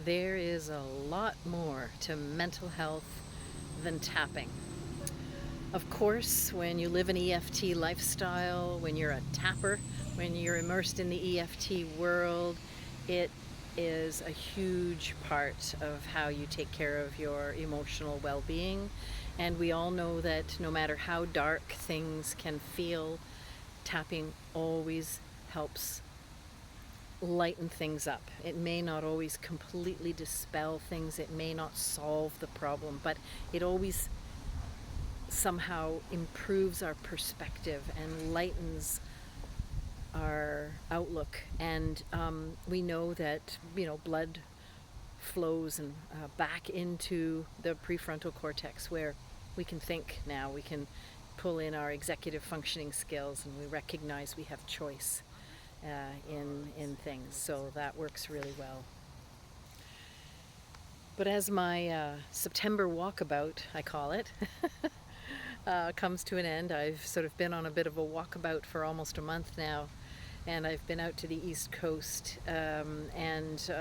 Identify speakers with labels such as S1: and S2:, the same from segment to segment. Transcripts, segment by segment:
S1: There is a lot more to mental health than tapping. Of course, when you live an EFT lifestyle, when you're a tapper, when you're immersed in the EFT world, it is a huge part of how you take care of your emotional well-being. And we all know that no matter how dark things can feel, tapping always helps lighten things up. It may not always completely dispel things, it may not solve the problem, but it always somehow improves our perspective and lightens our outlook. And we know that blood flows and back into the prefrontal cortex, where we can think now. We can pull in our executive functioning skills, and we recognize we have choice in things. So that works really well. But as my September walkabout, I call it, comes to an end, I've sort of been on a bit of a walkabout for almost a month now, and I've been out to the East Coast and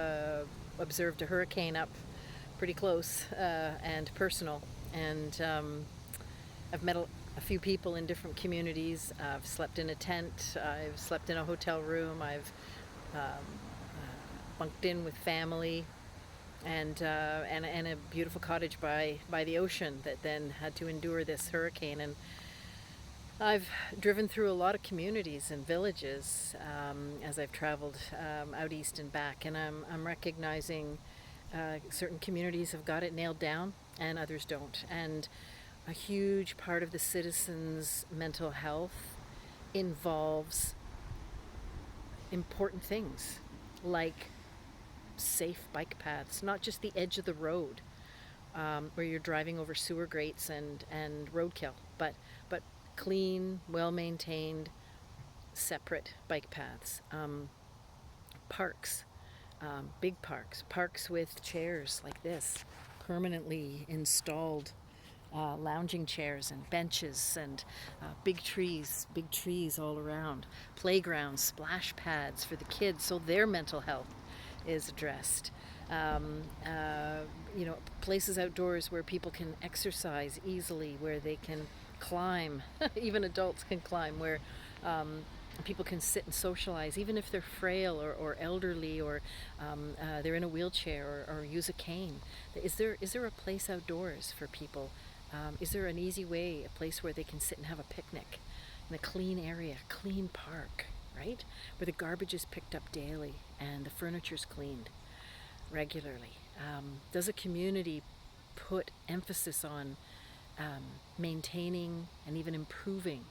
S1: observed a hurricane up pretty close and personal. And I've met a few people in different communities. I've slept in a tent, I've slept in a hotel room, I've bunked in with family, and a beautiful cottage by the ocean that then had to endure this hurricane. And I've driven through a lot of communities and villages as I've traveled out east and back, and I'm recognizing certain communities have got it nailed down and others don't. And a huge part of the citizens' mental health involves important things like safe bike paths, not just the edge of the road where you're driving over sewer grates and roadkill, but clean, well-maintained, separate bike paths, parks, big parks with chairs like this, permanently installed lounging chairs and benches, and big trees all around, playgrounds, splash pads for the kids so their mental health is addressed. Places outdoors where people can exercise easily, where they can climb, even adults can climb, where people can sit and socialize, even if they're frail or elderly, or they're in a wheelchair or use a cane. Is there a place outdoors for people? Is there an easy way, a place where they can sit and have a picnic in a clean area, clean park, right? Where the garbage is picked up daily and the furniture's cleaned regularly. Does a community put emphasis on maintaining and even improving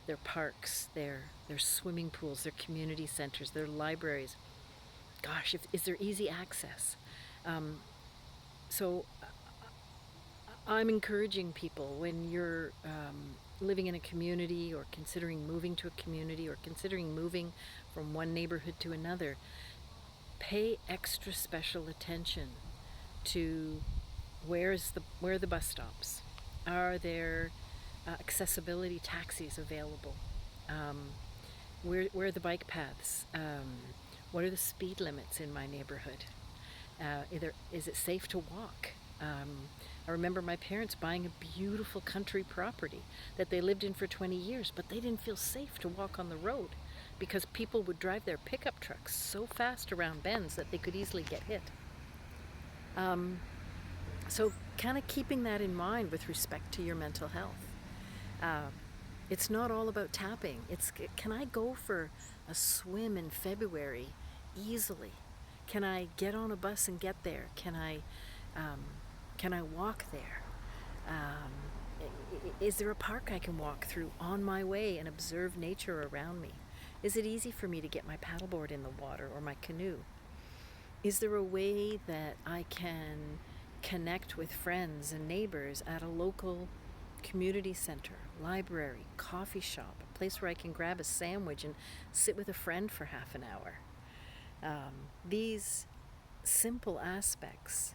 S1: their parks, their swimming pools, their community centers, their libraries? Gosh, is there easy access? So I'm encouraging people, when you're living in a community or considering moving to a community or considering moving from one neighborhood to another, pay extra special attention to where are the bus stops? Are there accessibility taxis available? Where are the bike paths? What are the speed limits in my neighborhood? Is it safe to walk? I remember my parents buying a beautiful country property that they lived in for 20 years, but they didn't feel safe to walk on the road because people would drive their pickup trucks so fast around bends that they could easily get hit. So kind of keeping that in mind with respect to your mental health. It's not all about tapping. Can I go for a swim in February easily? Can I get on a bus and get there? Can I walk there? Is there a park I can walk through on my way and observe nature around me? Is it easy for me to get my paddleboard in the water or my canoe? Is there a way that I can connect with friends and neighbors at a local community center, library, coffee shop, a place where I can grab a sandwich and sit with a friend for half an hour? These simple aspects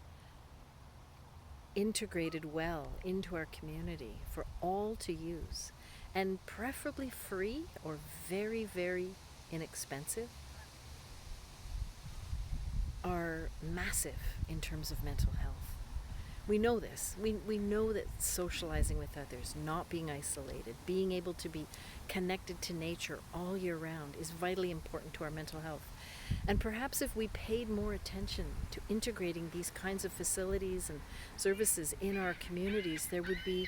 S1: integrated well into our community for all to use, and preferably free or very, very inexpensive, are massive in terms of mental health. We know this. We know that socializing with others, not being isolated, being able to be connected to nature all year round is vitally important to our mental health. And perhaps if we paid more attention to integrating these kinds of facilities and services in our communities, there would be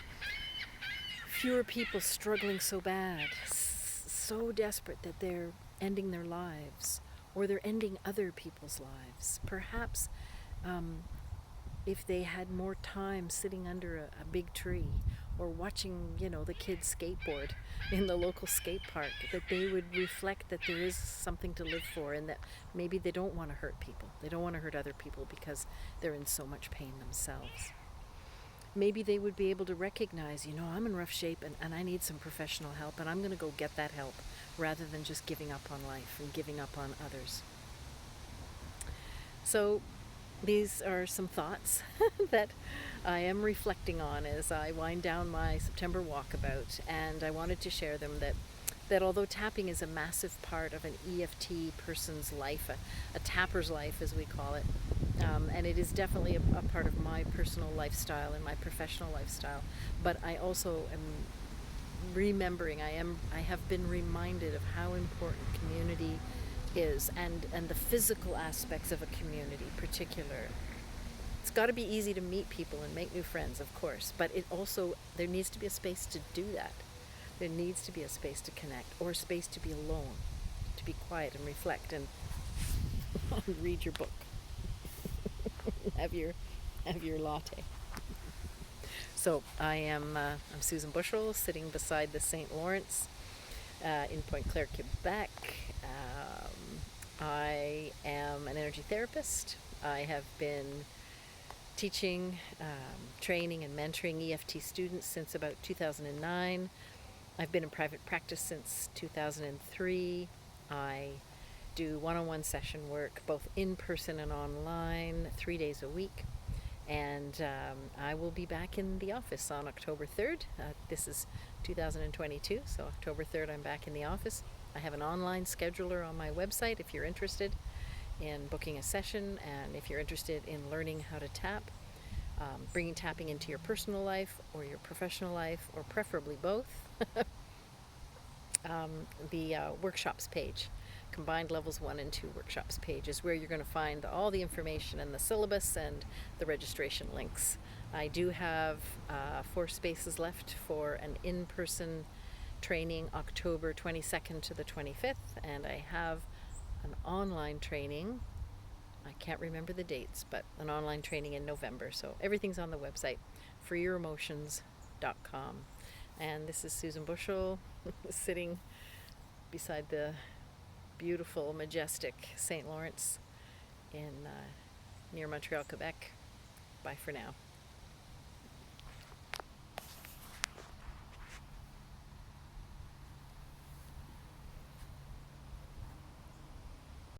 S1: fewer people struggling so bad, so desperate that they're ending their lives or they're ending other people's lives. Perhaps if they had more time sitting under a big tree or watching, the kids skateboard in the local skate park, that they would reflect that there is something to live for and that maybe they don't want to hurt people. They don't want to hurt other people because they're in so much pain themselves. Maybe they would be able to recognize, I'm in rough shape and I need some professional help and I'm going to go get that help rather than just giving up on life and giving up on others. So these are some thoughts that I am reflecting on as I wind down my September walkabout, and I wanted to share them that although tapping is a massive part of an EFT person's life, a tapper's life as we call it, and it is definitely a part of my personal lifestyle and my professional lifestyle, but I also am remembering, I have been reminded of how important community is and the physical aspects of a community particular. It's got to be easy to meet people and make new friends, of course, but there needs to be a space to do that. There needs to be a space to connect, or a space to be alone, to be quiet and reflect and read your book. have your latte. So I'm Susan Bushell, sitting beside the St. Lawrence in Pointe Claire, Quebec. I am an energy therapist. I have been teaching, training, and mentoring EFT students since about 2009. I've been in private practice since 2003. I do one-on-one session work, both in person and online, 3 days a week. And I will be back in the office on October 3rd. This is 2022, so October 3rd I'm back in the office. I have an online scheduler on my website if you're interested in booking a session, and if you're interested in learning how to tap, bringing tapping into your personal life or your professional life, or preferably both. The workshops page, combined levels 1 and 2 workshops page, is where you're going to find all the information and the syllabus and the registration links. I do have 4 spaces left for an in-person training October 22nd to the 25th, and I have an online training, I can't remember the dates, but an online training in November. So everything's on the website, freeyouremotions.com. And this is Susan Bushell sitting beside the beautiful, majestic St. Lawrence in near Montreal, Quebec. Bye for now.